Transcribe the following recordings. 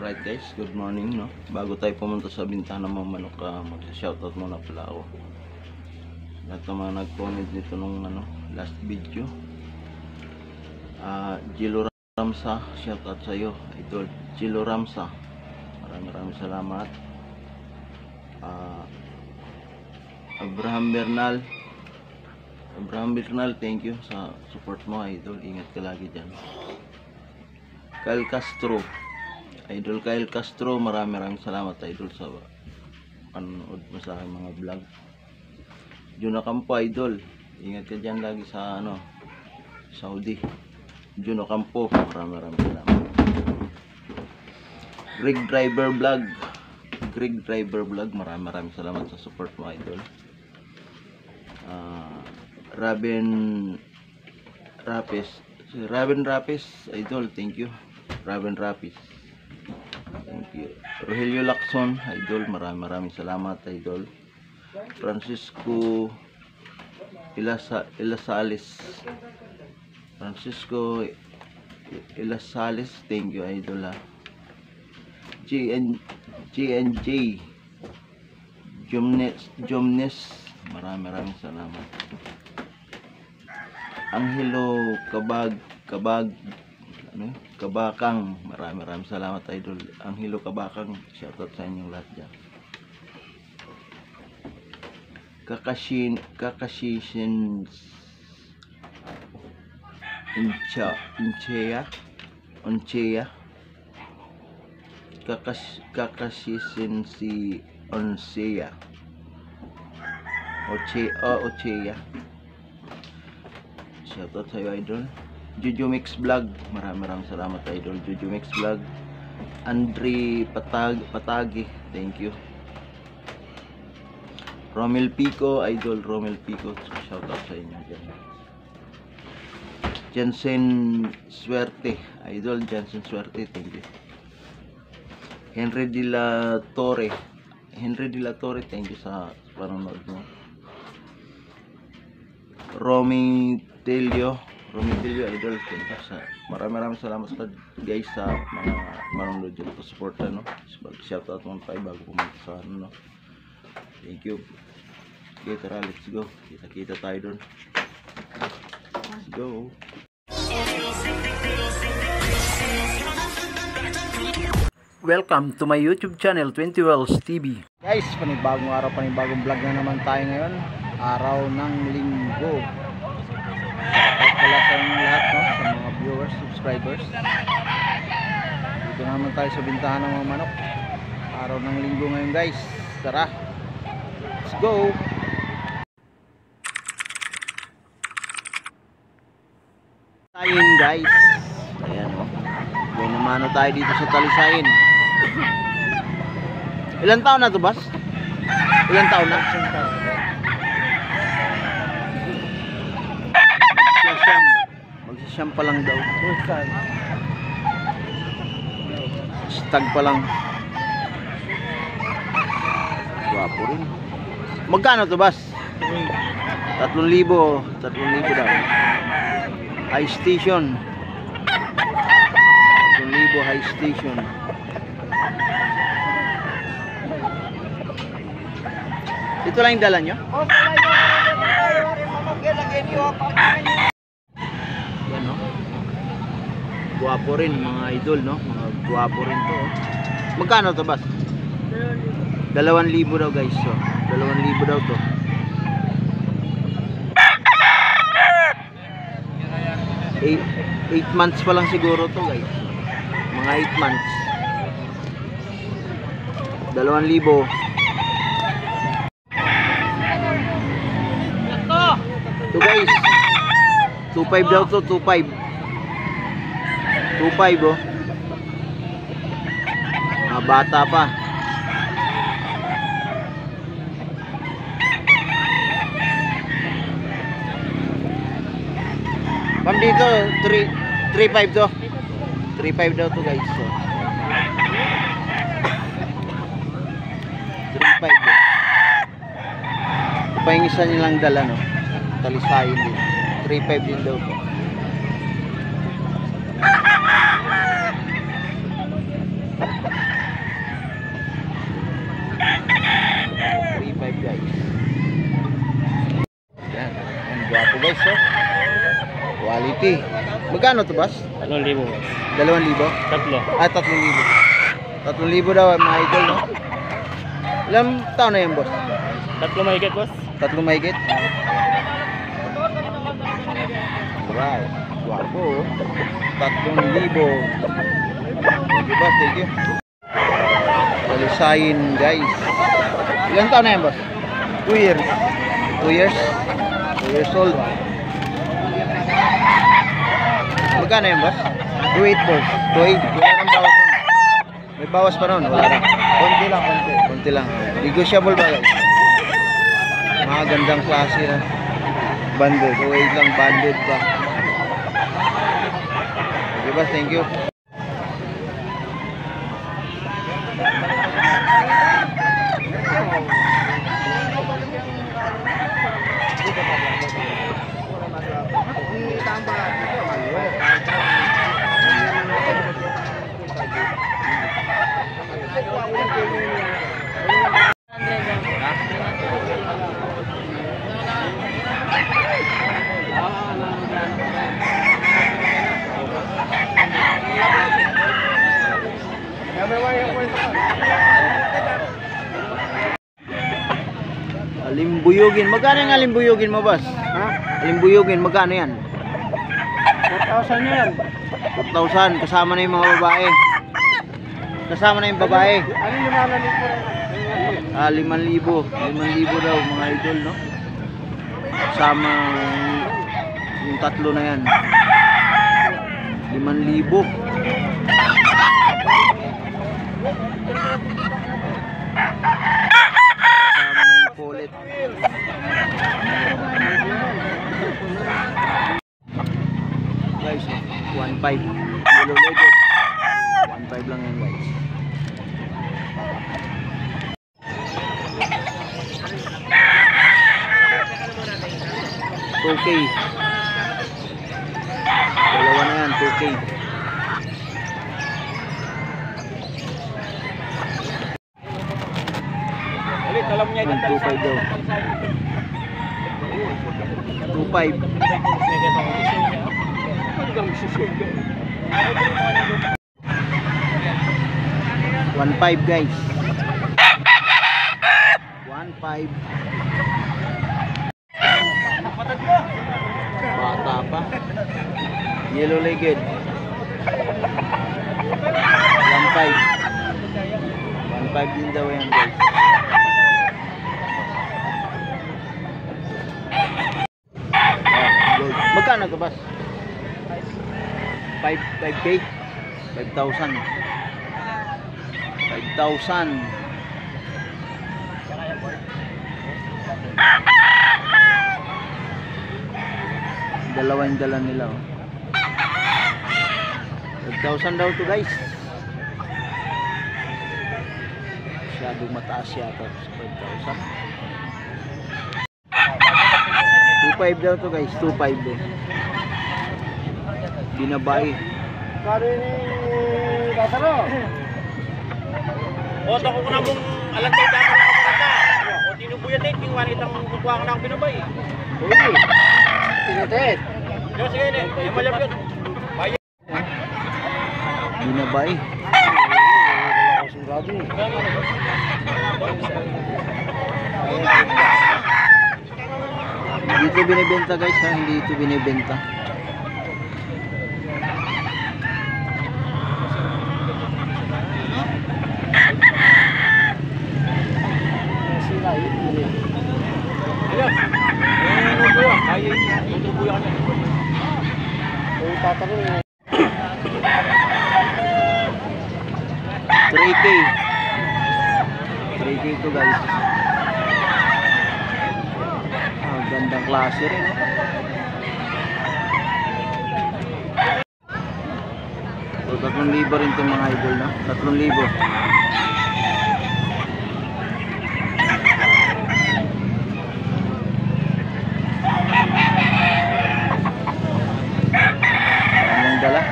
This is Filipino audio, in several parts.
Alright guys, good morning no. Bago tayo pumunta sa bintahan ng mga manok, magsa-shoutout muna pala ako. Lahat ng mga nag-comment dito nung last video. Gilo Ramsa, shoutout sa iyo, idol. Gilo Ramsa. Maraming salamat. Abraham Bernal, thank you sa support mo, idol. Ingat ka lagi diyan. Kyle Castro, Idol Kyle Castro, maraming salamat idol sa panonood mo sa aking mga vlog. Juno Campo, idol, ingat ka dyan lagi sa Saudi. Juno Campo, maraming salamat. Greg Driver Vlog, maraming salamat sa support mo, idol. Raven Rapis, idol, thank you. Raven Rapis, thank you. Rogelio Lacson, idol, maraming salamat, idol. Francisco Ilasales, thank you, idol. GNJ Jomnes, maraming salamat. Angelo Kabakang, maraming salamat, idol. Angelo Kabakang, shoutout sa inyong lahat dyan. Kakashin Onchea Kakashin si Onchea Ochea, shoutout sa iyo, idol. Juju Mix Vlog, maraming salamat, idol. Juju Mix Vlog. Andre Patagi, thank you. Romel Pico, idol. Romel Pico, shoutout sa inyo dyan. Jensen Suerte, idol. Jensen Suerte, thank you. Henry De La Torre, thank you sa panonood mo. Romy Telio, idol, thank you sa maraming salamat sa guys sa mga manonood dyan po, support shoutout mo tayo bago pumunta sa thank you. Okay, tara, let's go, kita tayo dun. Let's go. Welcome to my YouTube channel, 20 Wells TV. Guys, panibagong araw, panibagong vlog na naman tayo ngayon. Araw ng linggo. Shoutout pala sa inyong lahat, sa mga viewers, subscribers. Dito naman tayo sa bintahan ng mga manok. Araw ng linggo ngayon, guys. Tara, let's go. Talisayin, guys. Ayan may namano tayo dito sa Talisayin. Ilan taon na to, boss? Ilan taon na? Magsisiyam pa lang daw. Stag pa lang. Gwapo rin. Magkano to, boss? 3,000 daw. High station. 3,000 high station. Ito lang yung dala nyo? Yan guwapo rin mga idol, mga guwapo rin to. Magkano to, boss? 2,000 daw, guys. 2,000 daw to. 8 months pa lang siguro to, guys. Mga 8 months. 2,000. Ito, guys. 2,500 daw to, 2,500. 2,500, mga bata pa. Pam dito 3,500 to. 3,500 daw to, guys. 3,500. Ito pa yung isa nilang dala, Talisayin din. 3,500 din daw to. Magkano to, boss? 3,000 boss. 2,000? Tatlo. Ah, 3,000. 3,000 daw mga idol, no? Ilang taon na yan, boss? Tatlo mahigit boss. 3 mahigit? Wow, guwapo, oh. 3,000. Thank you, boss, thank you. Kalisayin, guys. Ilang taon na yan, boss? 2 years. 2 years? 2 years old. Magkano yan, boss? 2,800, boss. 2,800. Wala nang bawas nun. May bawas pa nun? Wala na. Konti lang, konti. Konti lang. Negotiable ba, guys? Mga gandang klase na. Banded. 2,800 lang, banded ba? Okay, boss. Thank you. Alimbuyugin. Magkano yung alimbuyugin mo, boss? Ha? Alimbuyugin, magkano yan? 4,000 yan. 4,000. Kasama na yung mga babae. Kasama na yung babae. Ano yung mga nalit mo rin? 5,000. 5,000 daw mga idol, no? Kasama yung tatlo na yan. 5,000. Kasama na yung kulit. Guys, 1,500. Yellow legged. 1,500 lang yan, guys. $2K. Dalawa na yan, $2K. Ulit, alam niya Yan, 2,500 daw. 2,500. 1,500 guys. 1,500. Bata pa. Yellow legged. 1,500. 1,500 din daw yan, guys. Magkano to, boss? 5K? 5,000. 5,000. Dalawa yung dala nila, oh. 5,000 daw to, guys. Masyadong mataas yata sa 5,000. 2,500 daw to, guys. 2,500 din. Binabay. Kari ni Kasaro. O, tako ko na mong alantay dati na kapaganda. O, tinubuyan din, yung wanitang kukuha ko na ang pinabay. Pwede. Tinatet. Kaya sige, yung malam yun. Binabay. Hindi ito binibenta, guys, ha? Hindi ito binibenta. Tutubuyan ka na. O, tatanong. 3K. 3K to, guys. Ah, gandang klase rin, eh. So, 3,000 rin itong mga idol, no? 3,000. Anong dala?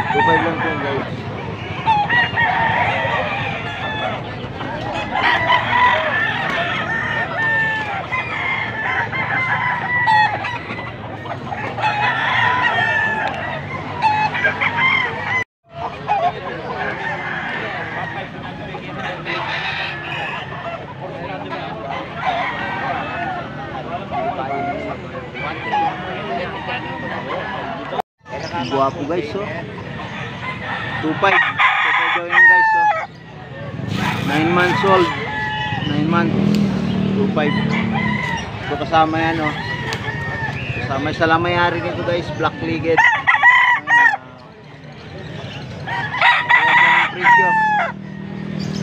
$2,500 lang po, guys. Guwapo guys, oh. 2.5. 2.5 daw yun guys, oh. 9 months old. 9 months. 2.5. Ito kasama yan, oh. Kasama sa lamayari nito guys, black legged.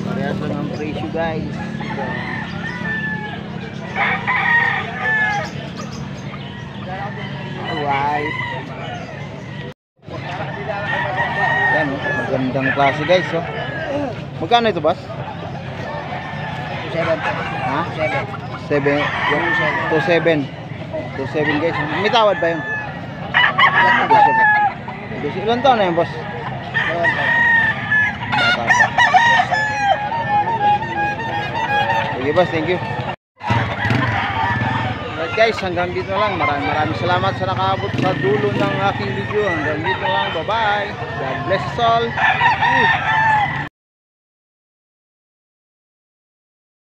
Parehas lang ang presyo guys. Alright. Yan, oh, magandang klase guys, oh. Magkano ito, boss? 7. Ha? 7. 7. 27. 27 guys. May tawad ba yun? Ilan taon na yun, boss? Bata pa. Sige boss, thank you. Alright guys, hanggang dito na lang. Maraming salamat sa nakaabot sa dulo ng aking video. Hanggang dito na lang. Bye bye. God bless us all.